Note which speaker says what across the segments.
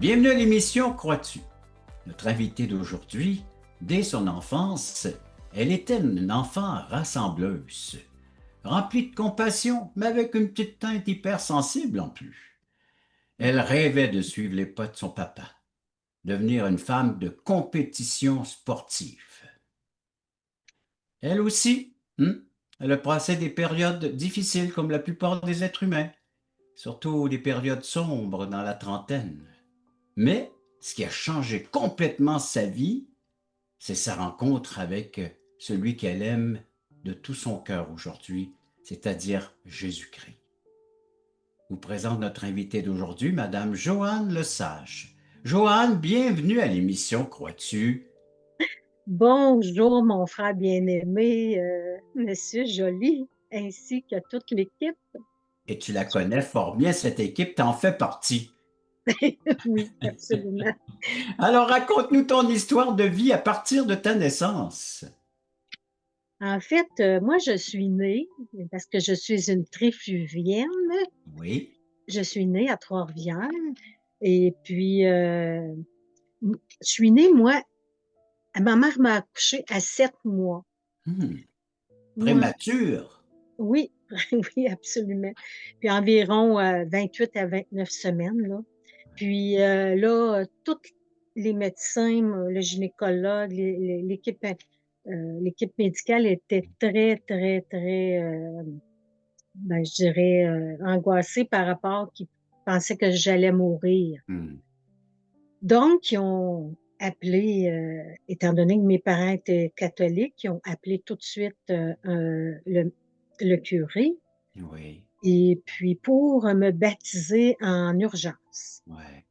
Speaker 1: Bienvenue à l'émission Crois-tu? Notre invitée d'aujourd'hui, dès son enfance, elle était une enfant rassembleuse, remplie de compassion, mais avec une petite teinte hypersensible en plus. Elle rêvait de suivre les pas de son papa, devenir une femme de compétition sportive. Elle aussi, elle a passé des périodes difficiles comme la plupart des êtres humains, surtout des périodes sombres dans la trentaine. Mais ce qui a changé complètement sa vie, c'est sa rencontre avec celui qu'elle aime de tout son cœur aujourd'hui, c'est-à-dire Jésus-Christ. Vous présente notre invitée d'aujourd'hui, Madame Joanne Lesage. Joanne, bienvenue à l'émission Crois-tu?
Speaker 2: Bonjour, mon frère bien-aimé, Monsieur Joly, ainsi que toute l'équipe.
Speaker 1: Et tu la connais fort bien, cette équipe, t'en fais partie.
Speaker 2: Oui, absolument.
Speaker 1: Alors raconte-nous ton histoire de vie à partir de ta naissance.
Speaker 2: En fait, moi, je suis née, parce que je suis une trifluvienne,
Speaker 1: Oui.
Speaker 2: je suis née à Trois-Rivières, et puis, je suis née, moi, ma mère m'a accouchée à 7 mois.
Speaker 1: Hmm.
Speaker 2: Moi,
Speaker 1: Prémature.
Speaker 2: oui, oui, absolument. Puis environ 8 à 29 semaines, là. Puis là, tous les médecins, le gynécologue, l'équipe médicale était très, très, très, ben, je dirais, angoissée par rapport qu'ils pensaient que j'allais mourir.
Speaker 1: Hmm.
Speaker 2: Donc, ils ont appelé, étant donné que mes parents étaient catholiques, ils ont appelé tout de suite le curé,
Speaker 1: Oui.
Speaker 2: et puis pour me baptiser en urgence.
Speaker 1: Ouais.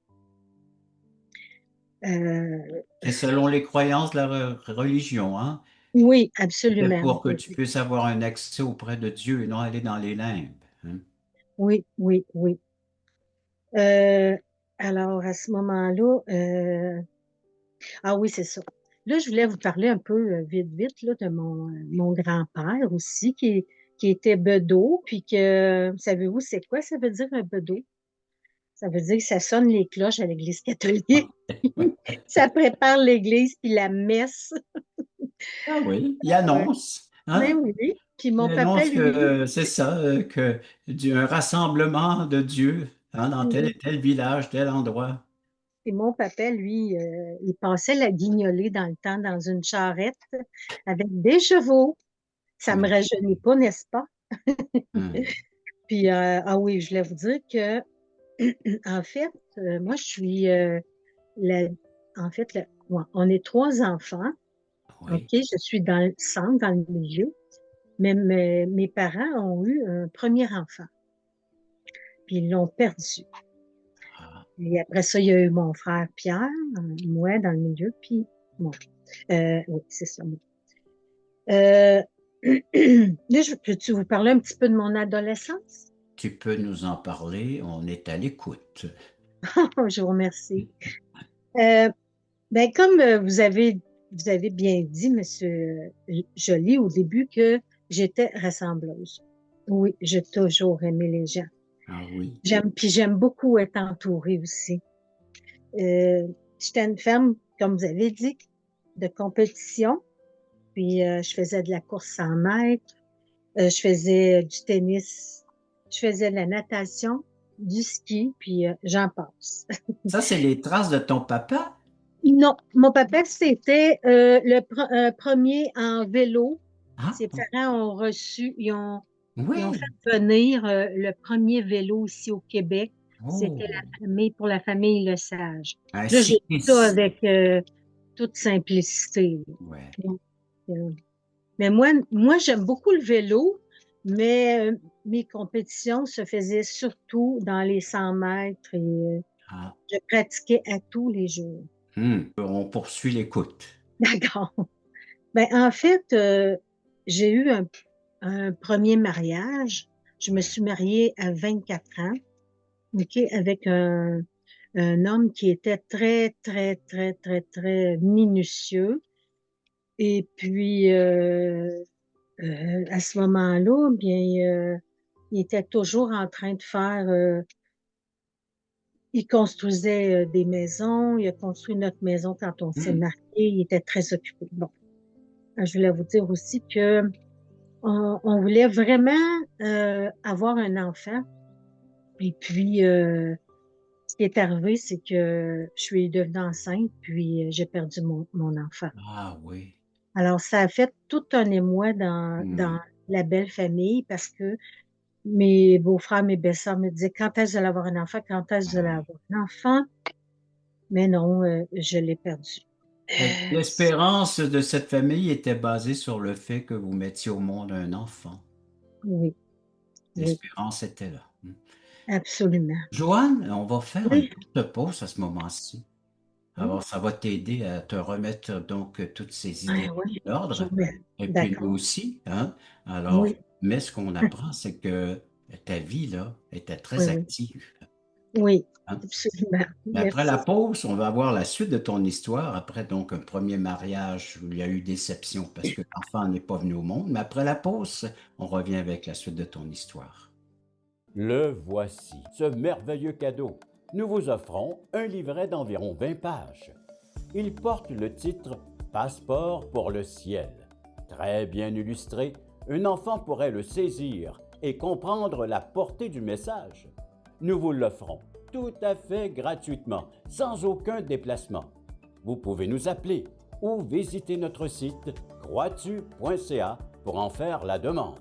Speaker 2: Euh,
Speaker 1: C'est selon les croyances de la religion, hein?
Speaker 2: oui,
Speaker 1: C'était
Speaker 2: absolument.
Speaker 1: pour que tu puisses avoir un accès auprès de Dieu et non aller dans les limbes, hein?
Speaker 2: Oui, oui, oui. Euh, alors, à ce moment-là, ah oui, c'est ça. Là, je voulais vous parler un peu vite, vite là, de mon grand-père aussi, qui était bedeau, puis que, savez-vous, c'est quoi ça veut dire un bedeau? Ça veut dire que ça sonne les cloches à l'Église catholique. Ça prépare l'Église, puis la messe.
Speaker 1: Ah oui, il
Speaker 2: Ouais.
Speaker 1: annonce,
Speaker 2: Mais
Speaker 1: hein?
Speaker 2: oui. Puis
Speaker 1: Il
Speaker 2: mon papa,
Speaker 1: annonce que
Speaker 2: lui,
Speaker 1: c'est ça, que un rassemblement de Dieu, hein, dans tel et
Speaker 2: oui.
Speaker 1: tel village, tel endroit.
Speaker 2: Et mon papa, lui, il passait la guignolée dans le temps dans une charrette avec des chevaux. Ça me
Speaker 1: Oui.
Speaker 2: rajeunit pas, n'est-ce pas?
Speaker 1: Hum.
Speaker 2: Puis, ah oui, je voulais vous dire que, en fait, moi, je suis, la, en fait, ouais, on est trois enfants. OK?
Speaker 1: Oui.
Speaker 2: Je suis dans le centre, dans le milieu. Mais mes parents ont eu un premier enfant. Puis, ils l'ont perdu.
Speaker 1: Ah.
Speaker 2: Et après ça, il y a eu mon frère Pierre, moi, dans le milieu, puis moi. Oui, c'est ça. Moi. Euh, là, peux-tu vous parler un petit peu de mon adolescence?
Speaker 1: Tu peux nous en parler, on est à l'écoute.
Speaker 2: Je vous remercie. Euh, ben, comme vous avez bien dit, Monsieur Joly, au début, que j'étais rassembleuse. Oui, j'ai toujours aimé les gens.
Speaker 1: Ah oui.
Speaker 2: Puis j'aime beaucoup être entourée aussi. Euh, J'étais une femme, comme vous avez dit, de compétition. Puis je faisais de la course 100 mètres, je faisais du tennis, je faisais de la natation, du ski, puis j'en passe.
Speaker 1: Ça, c'est les traces de ton papa?
Speaker 2: Non, mon papa, c'était premier en vélo.
Speaker 1: Ah,
Speaker 2: Ses parents ont reçu, ils ont
Speaker 1: oui.
Speaker 2: fait venir le premier vélo ici au Québec. C'était
Speaker 1: Oh,
Speaker 2: la famille, pour la famille Lesage.
Speaker 1: un
Speaker 2: Là, j'ai dit ça
Speaker 1: cycliste.
Speaker 2: avec toute simplicité.
Speaker 1: Ouais.
Speaker 2: Donc, euh, mais moi, j'aime beaucoup le vélo, mais mes compétitions se faisaient surtout dans les 100 mètres, et
Speaker 1: Ah.
Speaker 2: je pratiquais à tous les jours.
Speaker 1: On poursuit l'écoute.
Speaker 2: D'accord. Ben, en fait, j'ai eu un premier mariage. Je me
Speaker 1: Ouais.
Speaker 2: suis mariée à 24 ans, OK, avec un homme qui était très, très, très, très, très minutieux. Et puis, à ce moment-là, bien, il était toujours en train de faire il construisait des maisons. Il a construit notre maison quand on s'est
Speaker 1: Hmm.
Speaker 2: mariés. Il était très occupé. Bon, je voulais vous dire aussi que on voulait vraiment avoir un enfant. Et puis, ce qui est arrivé, c'est que je suis devenue enceinte, puis j'ai perdu mon enfant.
Speaker 1: Ah oui.
Speaker 2: Alors, ça a fait tout un émoi
Speaker 1: Hmm.
Speaker 2: dans la belle famille parce que mes beaux-frères, mes belles-sœurs me disaient quand est-ce que j'allais avoir un enfant, quand est-ce que
Speaker 1: Ah
Speaker 2: j'allais
Speaker 1: oui.
Speaker 2: avoir un enfant. Mais non, je l'ai perdu. C'est-
Speaker 1: L'espérance de cette famille était basée sur le fait que vous mettiez au monde un enfant.
Speaker 2: oui, oui,
Speaker 1: L'espérance était là. Hmm.
Speaker 2: absolument.
Speaker 1: Joanne, on va faire une
Speaker 2: Oui,
Speaker 1: courte pause à ce moment-ci.
Speaker 2: oui,
Speaker 1: Alors, ça va t'aider à te remettre donc toutes ces idées
Speaker 2: ah, oui,
Speaker 1: en
Speaker 2: je
Speaker 1: ordre.
Speaker 2: vous mets.
Speaker 1: Et puis nous
Speaker 2: D'accord.
Speaker 1: aussi, hein? Alors,
Speaker 2: Oui,
Speaker 1: mais ce qu'on apprend, c'est que ta vie, là, était
Speaker 2: oui,
Speaker 1: très
Speaker 2: oui,
Speaker 1: active,
Speaker 2: oui,
Speaker 1: hein?
Speaker 2: absolument.
Speaker 1: Mais après la
Speaker 2: Merci.
Speaker 1: pause, on va voir la suite de ton histoire. Après donc un premier mariage où il y a eu déception parce que l'enfant n'est pas venu au monde. Mais après la pause, on revient avec la suite de ton histoire.
Speaker 3: Le voici, ce merveilleux cadeau. Nous vous offrons un livret d'environ 20 pages. Il porte le titre Passeport pour le ciel. Très bien illustré, un enfant pourrait le saisir et comprendre la portée du message. Nous vous l'offrons tout à fait gratuitement, sans aucun déplacement. Vous pouvez nous appeler ou visiter notre site croatu.ca pour en faire la demande.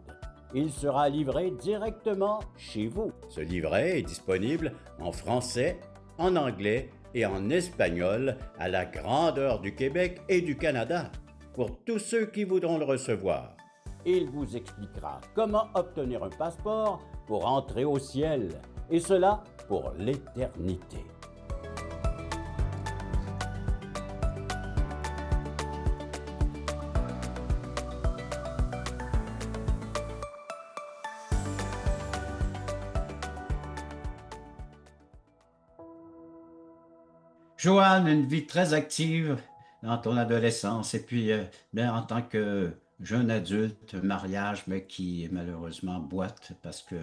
Speaker 3: Il sera livré directement chez vous. Ce livret est disponible en français, en anglais et en espagnol à la grandeur du Québec et du Canada pour tous ceux qui voudront le recevoir. Il vous expliquera comment obtenir un passeport pour entrer au ciel, et cela pour l'éternité.
Speaker 1: Joanne, une vie très active dans ton adolescence et puis bien, en tant que jeune adulte, mariage, mais qui malheureusement boite parce que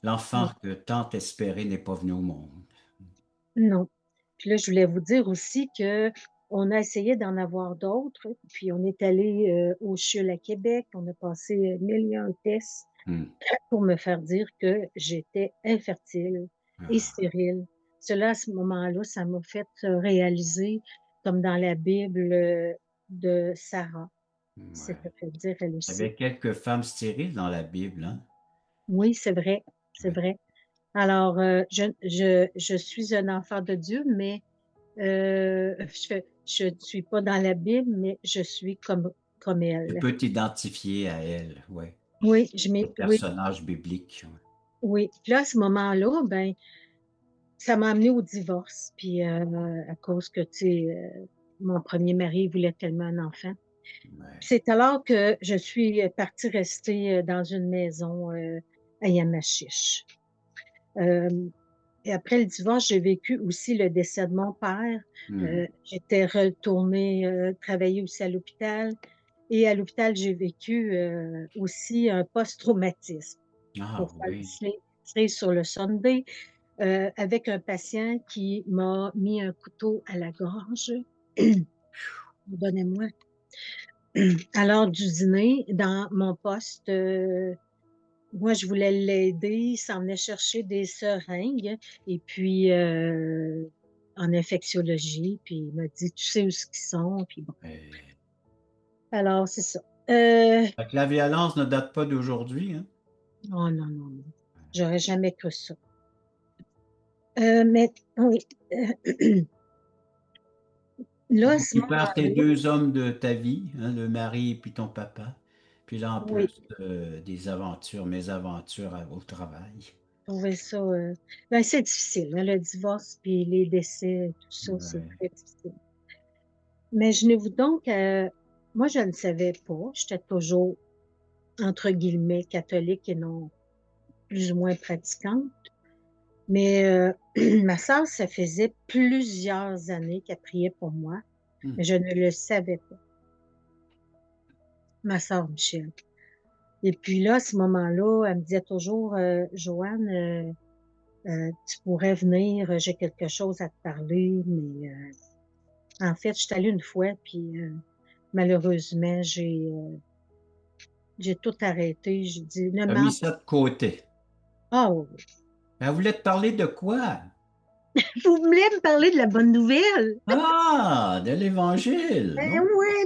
Speaker 1: l'enfant
Speaker 2: Oui.
Speaker 1: que tant espéré n'est pas venu au monde.
Speaker 2: Non. Puis là, je voulais vous dire aussi que on a essayé d'en avoir d'autres, puis on est allé au CHUL à Québec, on a passé 1 000 et un tests
Speaker 1: Hmm.
Speaker 2: pour me faire dire que j'étais infertile et
Speaker 1: Ah,
Speaker 2: stérile. Cela, à ce moment-là, ça m'a fait réaliser, comme dans la Bible de Sarah,
Speaker 1: ouais.
Speaker 2: s'était fait dire elle
Speaker 1: Il y
Speaker 2: aussi.
Speaker 1: avait quelques femmes stériles dans la Bible, hein?
Speaker 2: Oui, c'est vrai, c'est
Speaker 1: Ouais.
Speaker 2: vrai. Alors, je suis un enfant de Dieu, mais je ne suis pas dans la Bible, mais je suis comme
Speaker 1: Tu
Speaker 2: elle.
Speaker 1: peux t'identifier à elle, ouais.
Speaker 2: Oui,
Speaker 1: Le
Speaker 2: oui,
Speaker 1: personnage biblique. Ouais.
Speaker 2: oui. Puis là, à ce moment-là, ben, ça m'a amené au divorce. Puis à cause que, tu sais, mon premier mari voulait tellement un enfant.
Speaker 1: Ouais.
Speaker 2: C'est alors que je suis partie rester dans une maison à Yamachiche. Euh, et après le divorce, j'ai vécu aussi le décès de mon père.
Speaker 1: Hmm.
Speaker 2: J'étais retournée travailler aussi à l'hôpital. Et à l'hôpital, j'ai vécu aussi un post-traumatisme
Speaker 1: Ah
Speaker 2: pour faire
Speaker 1: oui.
Speaker 2: cerise sur le Sunday avec un patient qui m'a mis un couteau à la gorge. Pardonnez-moi. À l'heure du dîner, dans mon poste, moi, je voulais l'aider. Il s'en venait chercher des seringues et puis en infectiologie. Puis il m'a dit, tu sais où ce qu'ils sont. Puis bon.
Speaker 1: Ouais.
Speaker 2: Alors, c'est ça. Euh,
Speaker 1: Fait que la violence ne date pas d'aujourd'hui, hein?
Speaker 2: oh non, non, non. J'aurais jamais cru ça. Mais oui. Là, à
Speaker 1: Donc,
Speaker 2: ce
Speaker 1: tu perds tes
Speaker 2: moment-là,
Speaker 1: deux hommes de ta vie, hein, le mari et puis ton papa. Puis là, en
Speaker 2: oui,
Speaker 1: plus, des aventures, mésaventures au travail.
Speaker 2: je trouvais ça. Ben, c'est difficile, hein, le divorce puis les décès, tout ça, c'est
Speaker 1: Ouais.
Speaker 2: très difficile. Mais je vous donc, moi, je ne savais pas. J'étais toujours, entre guillemets, catholique et non plus ou moins pratiquante. Mais ma sœur, ça faisait plusieurs années qu'elle priait pour moi,
Speaker 1: Hmm.
Speaker 2: mais je ne le savais pas. Ma sœur Michel. Et puis là, à ce moment-là, elle me disait toujours, Joanne, Tu pourrais venir, j'ai quelque chose à te parler, mais en fait, je suis allée une fois, puis malheureusement, j'ai tout arrêté. J'ai dit, ne
Speaker 1: Tu as mis
Speaker 2: mens pas.
Speaker 1: ça de côté.
Speaker 2: Ah oui.
Speaker 1: Elle voulait te parler de quoi?
Speaker 2: Vous voulez me parler de la bonne nouvelle?
Speaker 1: Ah, de l'Évangile. Oh,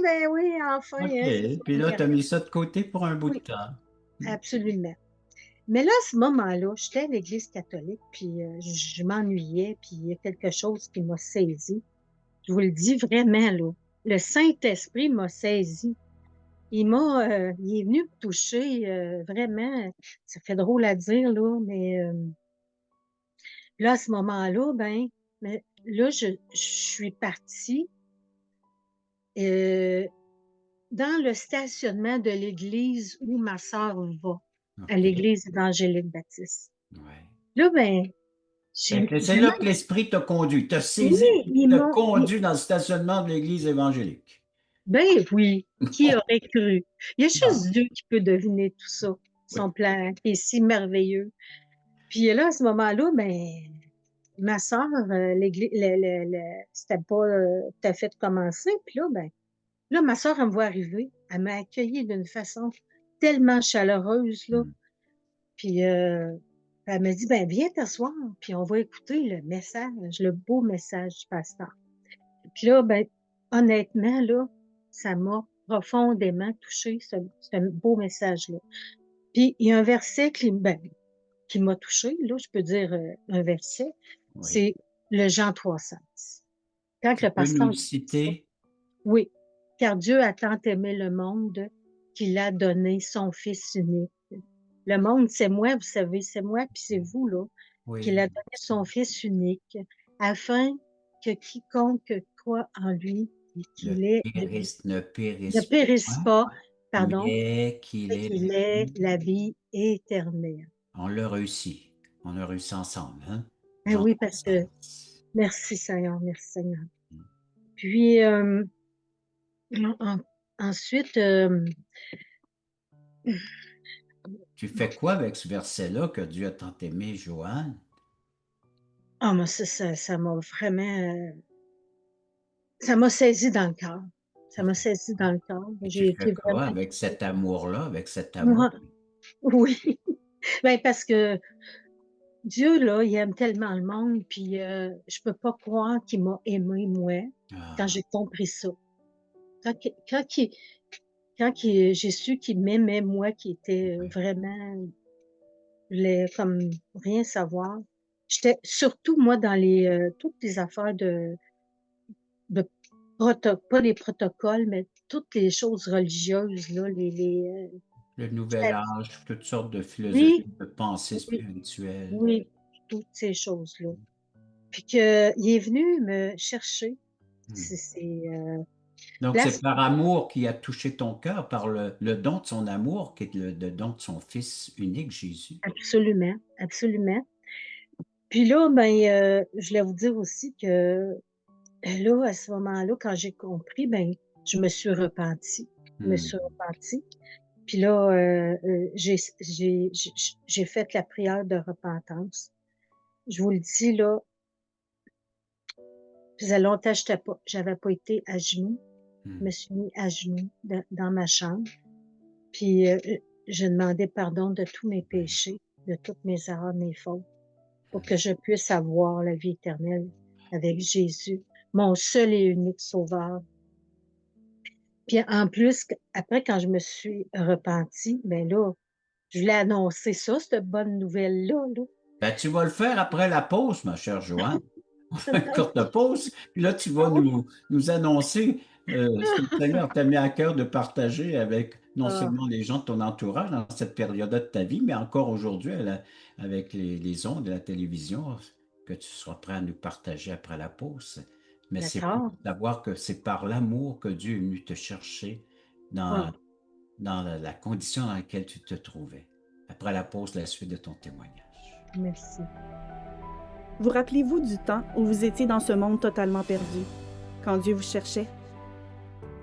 Speaker 2: Ben oui, enfin,
Speaker 1: OK.
Speaker 2: hein, c'est ça.
Speaker 1: Puis là, tu as mis ça de côté pour un bout de
Speaker 2: Oui,
Speaker 1: temps.
Speaker 2: absolument. Mais là, à ce moment-là, j'étais à l'Église catholique, puis je m'ennuyais, puis il y a quelque chose qui m'a saisi. Je vous le dis vraiment, là. Le Saint-Esprit m'a saisi. Il est venu me toucher, vraiment. Ça fait drôle à dire, là, mais là, à ce moment-là, ben, là, je suis partie euh, dans le stationnement de l'église où ma sœur va, à
Speaker 1: OK.
Speaker 2: l'église évangélique baptiste.
Speaker 1: Ouais.
Speaker 2: Là, ben,
Speaker 1: Fait que c'est
Speaker 2: j'ai
Speaker 1: là
Speaker 2: même,
Speaker 1: que l'Esprit t'a conduit. T'a
Speaker 2: oui,
Speaker 1: saisi, puis
Speaker 2: ils
Speaker 1: t'a
Speaker 2: m'ont,
Speaker 1: conduit dans le stationnement de l'Église évangélique.
Speaker 2: ben oui, qui aurait cru? Il y a
Speaker 1: Ah,
Speaker 2: juste Dieu qui peut deviner tout ça,
Speaker 1: oui.
Speaker 2: son plan qui est si merveilleux. Puis là, à ce moment-là, ben, ma sœur, l'église, c'était pas tout à fait commencé. Puis là, ben, là, ma sœur, elle me voit arriver. Elle m'a accueillie d'une façon tellement chaleureuse, là.
Speaker 1: Hmm.
Speaker 2: Puis elle m'a dit, ben, viens t'asseoir, puis on va écouter le message, le beau message du pasteur. Puis là, ben, honnêtement, là, ça m'a profondément touché, ce beau message-là. Puis il y a un verset qui m'a touché, là, je peux dire un verset,
Speaker 1: Oui.
Speaker 2: c'est le Jean 3,16. Quand
Speaker 1: Tu
Speaker 2: le
Speaker 1: peux nous
Speaker 2: pasteur
Speaker 1: le
Speaker 2: dit ça,
Speaker 1: citer?
Speaker 2: oui, car Dieu a tant aimé le monde qu'il a donné son Fils unique. Le monde, c'est moi, vous savez, c'est moi, puis c'est vous, là, qu'il a
Speaker 1: Oui.
Speaker 2: donné son Fils unique, afin que quiconque croit en lui, et
Speaker 1: Ne
Speaker 2: ne
Speaker 1: périsse
Speaker 2: périsse
Speaker 1: point,
Speaker 2: pas, pardon,
Speaker 1: mais qu'il
Speaker 2: et
Speaker 1: ait
Speaker 2: qu'il
Speaker 1: la
Speaker 2: ait
Speaker 1: vie.
Speaker 2: la vie éternelle.
Speaker 1: On l'a réussi. On a réussi ensemble, hein?
Speaker 2: Ah
Speaker 1: Jean
Speaker 2: oui, parce que
Speaker 1: 3,16.
Speaker 2: merci Seigneur, merci Seigneur. Puis en- ensuite,
Speaker 1: Tu fais quoi avec ce verset-là que Dieu a tant aimé, Joanne?
Speaker 2: ah, moi, ça m'a vraiment, ça m'a saisi dans le cœur. Ça m'a saisi dans le cœur.
Speaker 1: Et tu
Speaker 2: J'ai
Speaker 1: fais
Speaker 2: été
Speaker 1: quoi
Speaker 2: vraiment
Speaker 1: avec cet amour-là, avec cet amour?
Speaker 2: moi, oui. Ben, parce que Dieu, là, il aime tellement le monde, puis je peux pas croire qu'il m'a aimé, moi, quand
Speaker 1: Ah,
Speaker 2: j'ai compris ça. Quand, quand, j'ai su qu'il m'aimait, moi, qui était
Speaker 1: oui.
Speaker 2: vraiment, je voulais comme rien savoir. J'étais surtout, moi, dans toutes les affaires de pas les protocoles, mais toutes les choses religieuses, là,
Speaker 1: Le nouvel
Speaker 2: j'étais-
Speaker 1: âge, toutes sortes de philosophies,
Speaker 2: oui,
Speaker 1: de pensées
Speaker 2: oui,
Speaker 1: spirituelles.
Speaker 2: oui, toutes ces choses-là. Puis que, il est venu me chercher.
Speaker 1: Hmm.
Speaker 2: C'est
Speaker 1: Donc, c'est
Speaker 2: place,
Speaker 1: par amour qui a touché ton cœur, par le don de son amour, qui est le don de son Fils unique, Jésus.
Speaker 2: absolument, absolument. Puis là, ben, je voulais vous dire aussi que là, à ce moment-là, quand j'ai compris, ben, je me suis repentie. Je me
Speaker 1: Hmm.
Speaker 2: suis repentie. Puis là, j'ai fait la prière de repentance. Je vous le dis, là, ça faisait longtemps que j'avais pas été à genoux. Je
Speaker 1: Hmm.
Speaker 2: me suis mis à genoux dans ma chambre. Puis je demandais pardon de tous mes
Speaker 1: Oui.
Speaker 2: péchés, de toutes mes erreurs, mes fautes, pour que je puisse avoir la vie éternelle avec Jésus, mon seul et unique sauveur. Puis en plus, après, quand je me suis repentie, ben là, je voulais annoncer ça, cette bonne nouvelle-là, là.
Speaker 1: Ben, tu vas le faire après la pause, ma chère Joanne. On fait une courte pause, puis là, tu vas
Speaker 2: Ah oui?
Speaker 1: nous annoncer ce que le Seigneur t'a mis à cœur de partager avec non
Speaker 2: Ah,
Speaker 1: seulement les gens de ton entourage dans cette période-là de ta vie, mais encore aujourd'hui avec les ondes de la télévision, que tu sois prêt à nous partager après la pause. Mais c'est pour
Speaker 2: d'accord.
Speaker 1: savoir que c'est par l'amour que Dieu est venu te chercher dans,
Speaker 2: Ah,
Speaker 1: dans la condition dans laquelle tu te trouvais. Après la pause, la suite de ton témoignage.
Speaker 2: merci.
Speaker 4: Vous rappelez-vous du temps où vous étiez dans ce monde totalement perdu, quand Dieu vous cherchait?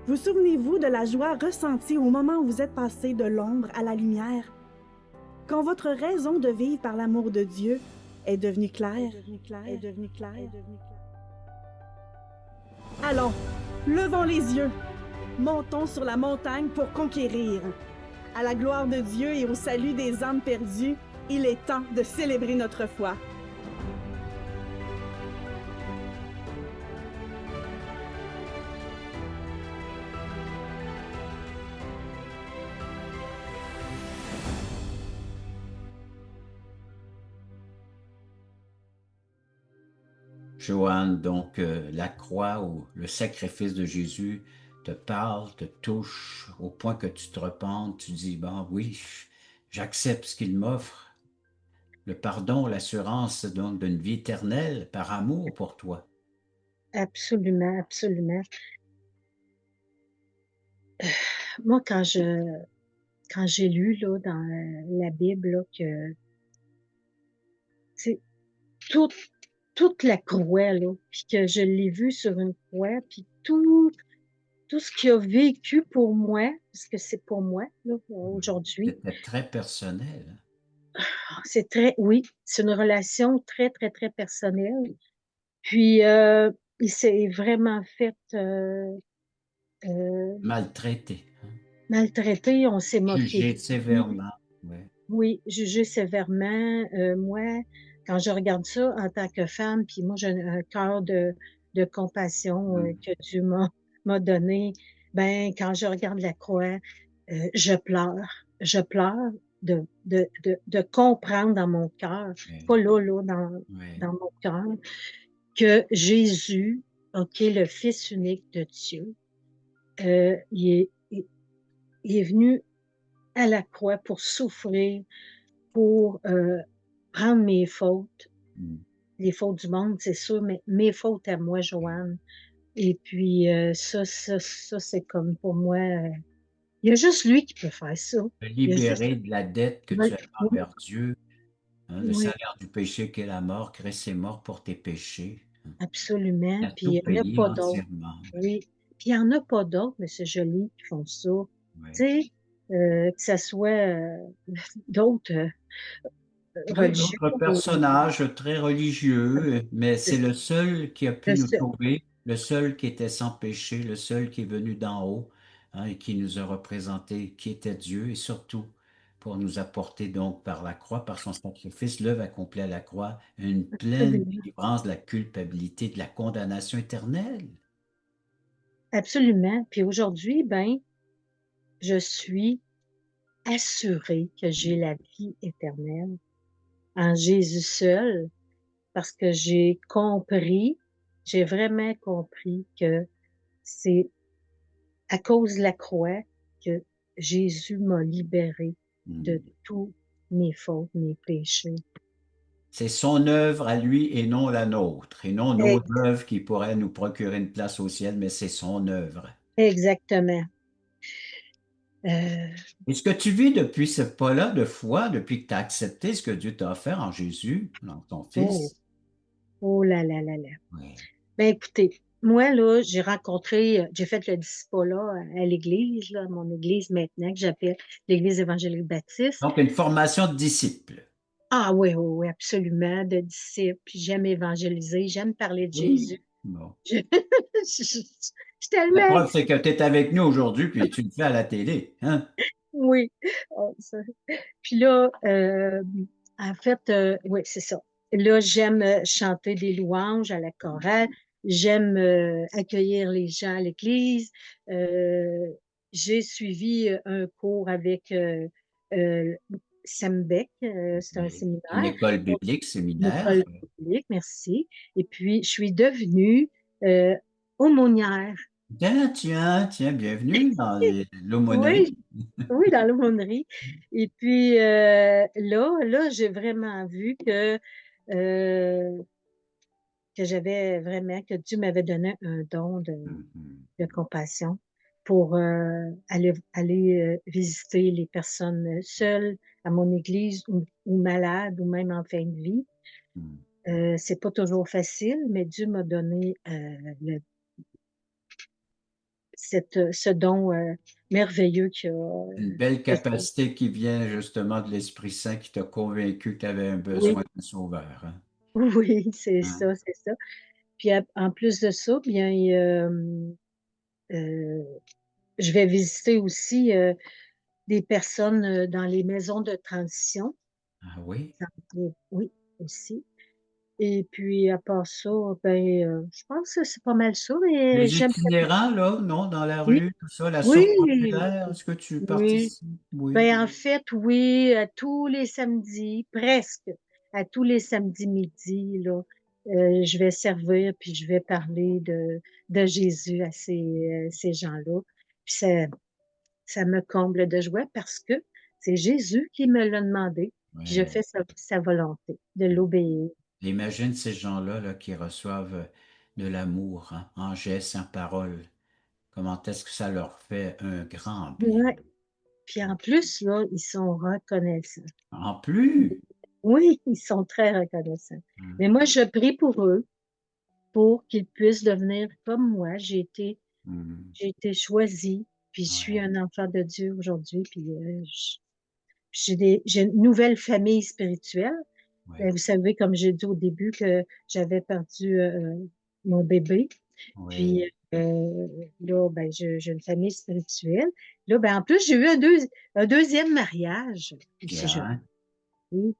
Speaker 4: Vous souvenez-vous de la joie ressentie au moment où vous êtes passé de l'ombre à la lumière? Quand votre raison de vivre par l'amour de Dieu est devenue claire. Allons, levons les yeux, montons sur la montagne pour conquérir. À la gloire de Dieu et au salut des âmes perdues, il est temps de célébrer notre foi.
Speaker 1: Joanne, donc la croix ou le sacrifice de Jésus te parle, te touche au point que tu te repentes, tu dis, bon oui, j'accepte ce qu'il m'offre, le pardon, l'assurance donc d'une vie éternelle par amour pour toi.
Speaker 2: Absolument, absolument. Moi, quand j'ai lu là, dans la Bible là, que c'est tout, toute la croix, là, puis que je l'ai vu sur une croix, puis tout ce qu'il a vécu pour moi, parce que c'est pour moi là, aujourd'hui,
Speaker 1: C'était très personnel.
Speaker 2: c'est très, oui, c'est une relation très, très, très personnelle. Puis, il s'est vraiment fait euh,
Speaker 1: Maltraité, hein,
Speaker 2: maltraiter, on s'est moqué
Speaker 1: jugé
Speaker 2: de lui.
Speaker 1: sévèrement. Ouais.
Speaker 2: Oui, jugé sévèrement. Moi, quand je regarde ça en tant que femme, puis moi, j'ai un cœur de compassion
Speaker 1: Mm.
Speaker 2: que Dieu m'a donné. Ben, quand je regarde la croix, je pleure. Je pleure de comprendre dans mon cœur,
Speaker 1: Ouais.
Speaker 2: pas là,
Speaker 1: Ouais.
Speaker 2: dans mon cœur, que Jésus, OK, le Fils unique de Dieu, il est venu à la croix pour souffrir, pour prendre mes fautes,
Speaker 1: Mm.
Speaker 2: les fautes du monde, c'est sûr, mais mes fautes à moi, Joanne. Et puis, ça, c'est comme pour moi, il y a juste lui qui peut faire ça.
Speaker 1: Te
Speaker 2: Il y a juste,
Speaker 1: libérer de la dette que
Speaker 2: oui,
Speaker 1: tu avais
Speaker 2: oui,
Speaker 1: envers Dieu, hein, le
Speaker 2: oui,
Speaker 1: salaire du péché qu'est la mort, Christ est mort pour tes péchés. Il
Speaker 2: absolument.
Speaker 1: a
Speaker 2: Puis
Speaker 1: tout
Speaker 2: il n'y en a
Speaker 1: payé
Speaker 2: pas d'autres.
Speaker 1: entièrement.
Speaker 2: Oui. Puis il n'y en a pas d'autres, mais c'est joli, qui font ça.
Speaker 1: Ouais.
Speaker 2: Tu sais, que ce soit d'autres
Speaker 1: Oui,
Speaker 2: religieux
Speaker 1: d'autres
Speaker 2: ou
Speaker 1: personnages très religieux, mais c'est le seul qui a pu
Speaker 2: le
Speaker 1: nous
Speaker 2: seul.
Speaker 1: sauver, le seul qui était sans péché, le seul qui est venu d'en haut, hein, et qui nous a représenté qui était Dieu, et surtout pour nous apporter donc par la croix, par son sacrifice, l'œuvre accomplie à la croix, une pleine
Speaker 2: Absolument.
Speaker 1: délivrance de la culpabilité, de la condamnation éternelle.
Speaker 2: Absolument. Puis aujourd'hui, ben, je suis assurée que j'ai la vie éternelle en Jésus seul, parce que j'ai vraiment compris que c'est à cause de la croix que Jésus m'a libérée de
Speaker 1: Hmm.
Speaker 2: tous mes fautes, mes péchés.
Speaker 1: C'est son œuvre à lui et non la nôtre, et non nos
Speaker 2: Ex-
Speaker 1: œuvres qui pourraient nous procurer une place au ciel, mais c'est son œuvre.
Speaker 2: Exactement. Euh,
Speaker 1: Et ce que tu vis depuis ce pas-là de foi, depuis que tu as accepté ce que Dieu t'a offert en Jésus, dans ton
Speaker 2: oh,
Speaker 1: Fils,
Speaker 2: oh là là là là.
Speaker 1: oui.
Speaker 2: Ben écoutez, moi là, j'ai fait le disciple-là à l'église, là, à mon église maintenant, que j'appelle l'Église évangélique baptiste.
Speaker 1: Donc une formation de disciple.
Speaker 2: Ah oui, oui, oui, absolument, de disciple. Puis j'aime évangéliser, j'aime parler de
Speaker 1: Oui.
Speaker 2: Jésus.
Speaker 1: Bon.
Speaker 2: Je, je suis
Speaker 1: La
Speaker 2: tellement,
Speaker 1: preuve, c'est que tu es avec nous aujourd'hui, puis tu le fais à la télé, hein?
Speaker 2: oui. Oh, puis là, en fait, oui, c'est ça. Là, j'aime chanter des louanges à la chorale. J'aime accueillir les gens à l'église. Euh, j'ai suivi un cours avec euh, Sam Beck. C'est un
Speaker 1: Oui. Une
Speaker 2: séminaire,
Speaker 1: école
Speaker 2: une
Speaker 1: biblique, séminaire.
Speaker 2: école publique, merci. Et puis, je suis devenue euh, aumônière.
Speaker 1: Tiens, bienvenue dans l'aumônerie.
Speaker 2: Oui, oui, dans l'aumônerie. Et puis là, j'ai vraiment vu euh, que j'avais vraiment, que Dieu m'avait donné un don
Speaker 1: Mhm.
Speaker 2: de compassion pour aller visiter les personnes seules à mon église ou malades ou même en fin de vie.
Speaker 1: Mhm.
Speaker 2: C'est pas toujours facile, mais Dieu m'a donné ce don merveilleux
Speaker 1: Une belle
Speaker 2: que-
Speaker 1: capacité qui vient justement de l'Esprit Saint qui t'a convaincu que tu avais un
Speaker 2: oui,
Speaker 1: besoin d'un sauveur. Hein?
Speaker 2: oui, c'est
Speaker 1: Hein?
Speaker 2: ça, c'est ça. Puis en plus de ça, bien, euh, je vais visiter aussi des personnes dans les maisons de transition.
Speaker 1: Ah oui?
Speaker 2: Oui, aussi. Et puis, à part ça, ben, je pense que c'est pas mal ça, mais
Speaker 1: Les
Speaker 2: j'aime ça.
Speaker 1: itinérants, là, non, dans la
Speaker 2: Oui,
Speaker 1: rue, tout ça, la
Speaker 2: oui,
Speaker 1: soupe populaire, est-ce que tu
Speaker 2: oui.
Speaker 1: participes? Oui.
Speaker 2: Ben, en fait, oui, à tous les samedis, presque, à tous les samedis midi, là, je vais servir puis je vais parler de Jésus à ces gens-là. Puis ça me comble de joie parce que c'est Jésus qui me l'a demandé, puis je
Speaker 1: Ouais.
Speaker 2: fais sa volonté, de l'obéir.
Speaker 1: Imagine ces gens-là là, qui reçoivent de l'amour hein, en gestes, en paroles. Comment est-ce que ça leur fait un grand bien?
Speaker 2: Ouais. Puis en plus, là, ils sont reconnaissants.
Speaker 1: En plus,
Speaker 2: Oui, ils sont très reconnaissants.
Speaker 1: hein,
Speaker 2: Mais moi, je prie pour eux, pour qu'ils puissent devenir comme moi.
Speaker 1: hum,
Speaker 2: J'ai été choisie, puis je suis
Speaker 1: ouais,
Speaker 2: un enfant de Dieu aujourd'hui, puis j'ai une nouvelle famille spirituelle.
Speaker 1: ouais,
Speaker 2: Vous savez, comme j'ai dit au début, que j'avais perdu mon bébé.
Speaker 1: ouais.
Speaker 2: Puis là, ben, j'ai une famille spirituelle. Là, ben, en plus, j'ai eu un deuxième mariage. Si je
Speaker 1: Bien,
Speaker 2: oui.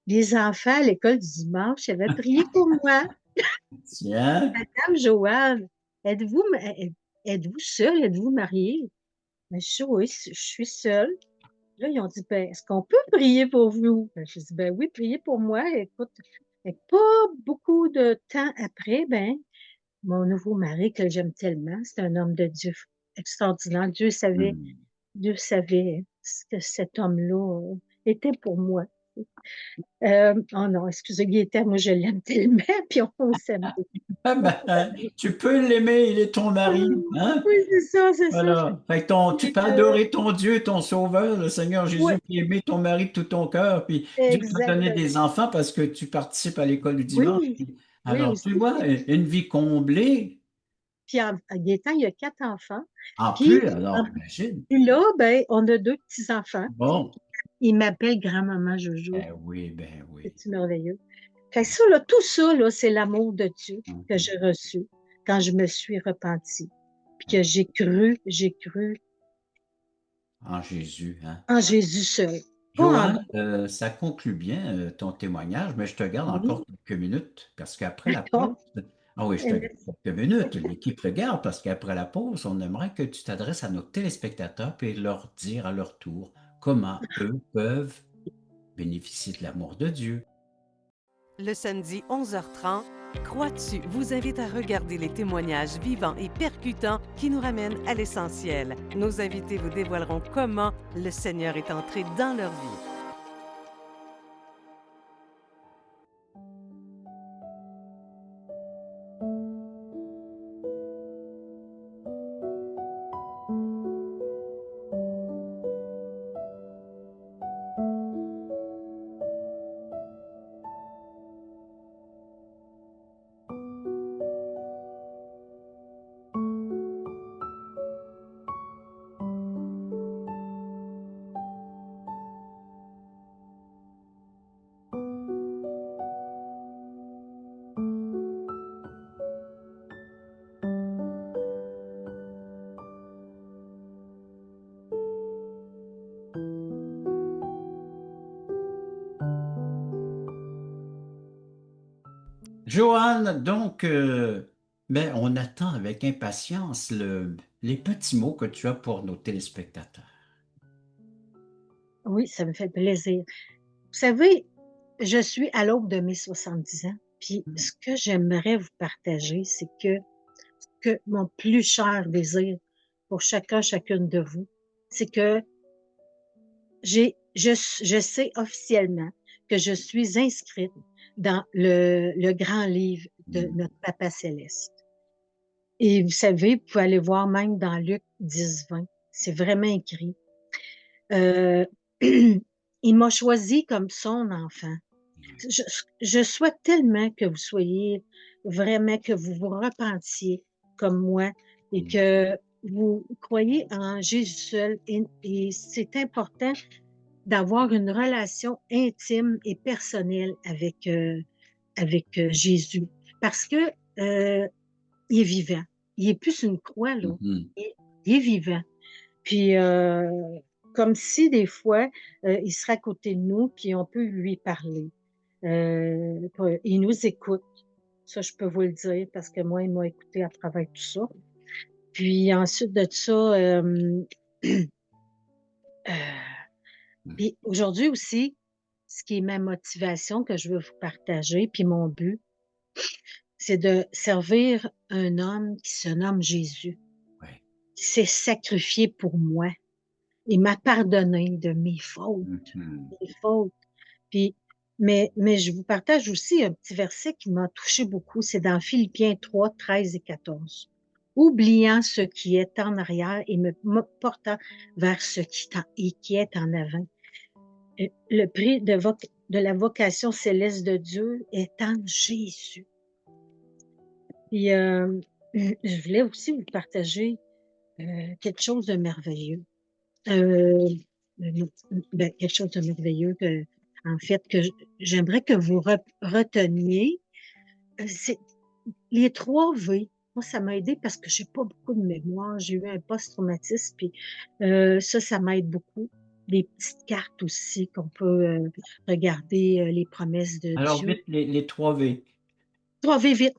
Speaker 2: Les enfants à l'école du dimanche avaient prié pour moi.
Speaker 1: tiens,
Speaker 2: Madame Joanne, êtes-vous êtes-vous seule? Êtes-vous mariée? Ben, je dis, oui, je suis seule. Là, ils ont dit, ben, est-ce qu'on peut prier pour vous? Ben, je dis, ben oui, priez pour moi. Écoute, et pas beaucoup de temps après, ben, mon nouveau mari que j'aime tellement, c'est un homme de Dieu extraordinaire.
Speaker 1: hum.
Speaker 2: Dieu savait que cet homme-là était pour moi. Oh non, excusez, Gaëtan, moi je l'aime tellement, puis on s'aime beaucoup.
Speaker 1: Ah ben, tu peux l'aimer, il est ton mari, hein?
Speaker 2: Oui, c'est ça, c'est ça.
Speaker 1: Voilà. Fait que tu
Speaker 2: Puis,
Speaker 1: peux adorer ton Dieu, ton Sauveur, le Seigneur
Speaker 2: oui,
Speaker 1: Jésus, puis aimer ton mari de tout ton cœur. Puis Dieu t'a donné
Speaker 2: exactement.
Speaker 1: des enfants parce que tu participes à l'école du dimanche.
Speaker 2: Oui, oui
Speaker 1: Alors,
Speaker 2: aussi.
Speaker 1: tu vois, une vie comblée.
Speaker 2: Puis Gaëtan, il y a 4 enfants.
Speaker 1: En
Speaker 2: Puis,
Speaker 1: plus, alors, imagine.
Speaker 2: puis là, ben, on a 2 petits-enfants.
Speaker 1: Bon,
Speaker 2: Il m'appelle grand-maman Jojo.
Speaker 1: ben oui.
Speaker 2: C'est merveilleux. Fait que ça, là, tout ça, là, c'est l'amour de Dieu que
Speaker 1: Mhm.
Speaker 2: j'ai reçu quand je me suis repentie. Puis que j'ai cru
Speaker 1: En Jésus, hein?
Speaker 2: en Jésus seul. Pas en
Speaker 1: Joanne, ça conclut bien ton témoignage, mais je te garde
Speaker 2: oui,
Speaker 1: encore quelques minutes parce qu'après la pause,
Speaker 2: d'accord.
Speaker 1: ah oui, je te garde quelques minutes, l'équipe te garde parce qu'après la pause, on aimerait que tu t'adresses à nos téléspectateurs et leur dire à leur tour comment eux peuvent bénéficier de l'amour de Dieu.
Speaker 5: Le samedi 11h30, Crois-tu vous invite à regarder les témoignages vivants et percutants qui nous ramènent à l'essentiel. Nos invités vous dévoileront comment le Seigneur est entré dans leur vie.
Speaker 1: Joanne, donc, ben, on attend avec impatience les petits mots que tu as pour nos téléspectateurs.
Speaker 2: Oui, ça me fait plaisir. Vous savez, je suis à l'aube de mes 70 ans. Puis ce que j'aimerais vous partager, c'est que mon plus cher désir pour chacune de vous, c'est que je sais officiellement que je suis inscrite dans le grand livre de
Speaker 1: Mm.
Speaker 2: notre Papa Céleste. Et vous savez, vous pouvez aller voir même dans Luc 10, 20. C'est vraiment écrit. Euh, il m'a choisi comme son enfant. Je, je souhaite tellement que vous soyez vraiment, que vous vous repentiez comme moi et que vous croyez en Jésus seul. Et c'est important d'avoir une relation intime et personnelle avec Jésus. Parce que il est vivant. Il est plus une croix, là.
Speaker 1: Mhm.
Speaker 2: Il est vivant. Puis, comme si des fois, il serait à côté de nous, puis on peut lui parler. Il nous écoute. Ça, je peux vous le dire, parce que moi, il m'a écouté à travers tout ça. Puis ensuite de ça, puis aujourd'hui aussi, ce qui est ma motivation que je veux vous partager, puis mon but, c'est de servir un homme qui se nomme Jésus,
Speaker 1: Ouais.
Speaker 2: qui s'est sacrifié pour moi. Il m'a pardonné de mes fautes,
Speaker 1: Mhm.
Speaker 2: mes fautes. Puis, mais je vous partage aussi un petit verset qui m'a touché beaucoup. C'est dans Philippiens 3, 13 et 14. Oubliant ce qui est en arrière et me portant vers ce qui est en avant. Le prix de la vocation céleste de Dieu est en Jésus. Puis, je voulais aussi vous partager quelque chose de merveilleux. Quelque chose de merveilleux en fait, que j'aimerais que vous reteniez. C'est les 3 V. Moi, ça m'a aidé parce que j'ai pas beaucoup de mémoire. J'ai eu un post-traumatisme, puis ça m'aide beaucoup. Des petites cartes aussi qu'on peut regarder les promesses de
Speaker 1: Alors,
Speaker 2: Dieu.
Speaker 1: vite, les 3 V.
Speaker 2: 3 V vite.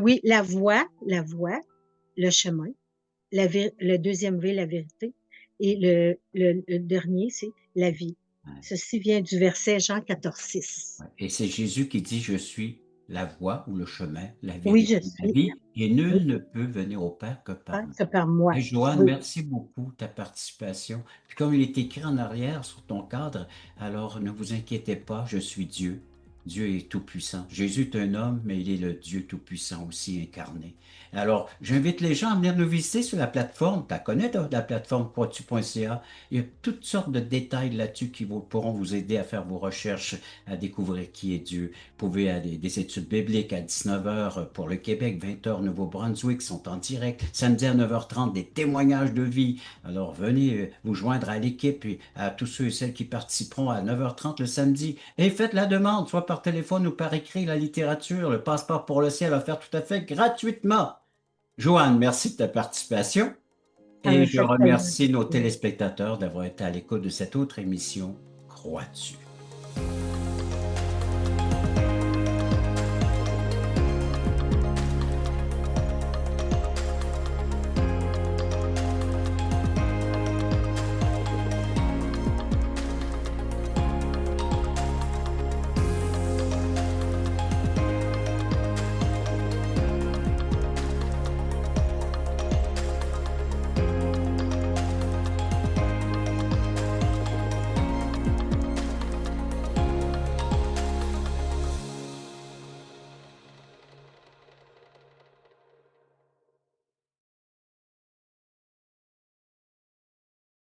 Speaker 2: Oui, la voie, le chemin. Le deuxième V, la vérité. Et le dernier, c'est la vie.
Speaker 1: Ouais.
Speaker 2: Ceci vient du verset Jean 14, 6.
Speaker 1: Ouais. Et c'est Jésus qui dit, je suis la voie ou le chemin, la
Speaker 2: Oui,
Speaker 1: vérité,
Speaker 2: je
Speaker 1: la
Speaker 2: suis
Speaker 1: vie, et
Speaker 2: oui,
Speaker 1: nul ne peut venir au Père que par moi.
Speaker 2: que par moi.
Speaker 1: Hey, Joanne,
Speaker 2: Oui,
Speaker 1: merci beaucoup de ta participation. Puis comme il est écrit en arrière sur ton cadre, alors ne vous inquiétez pas, je suis Dieu. Dieu est tout-puissant. Jésus est un homme, mais il est le Dieu tout-puissant aussi incarné. Alors, j'invite les gens à venir nous visiter sur la plateforme. Tu la connais, la plateforme croixtu.ca. Il y a toutes sortes de détails là-dessus qui pourront vous aider à faire vos recherches, à découvrir qui est Dieu. Vous pouvez aller des études bibliques à 19 heures pour le Québec, 20 heures Nouveau-Brunswick sont en direct. Samedi à 9h30, des témoignages de vie. Alors venez vous joindre à l'équipe et à tous ceux et celles qui participeront à 9h30 le samedi. Et faites la demande, soit par téléphone ou par écrit, la littérature, le passeport pour le ciel offert tout à fait gratuitement. Joanne, merci de ta participation.
Speaker 2: ça
Speaker 1: Et
Speaker 2: me
Speaker 1: je
Speaker 2: fait tellement
Speaker 1: remercie nos
Speaker 2: plaisir.
Speaker 1: téléspectateurs d'avoir été à l'écoute de cette autre émission. Crois-tu?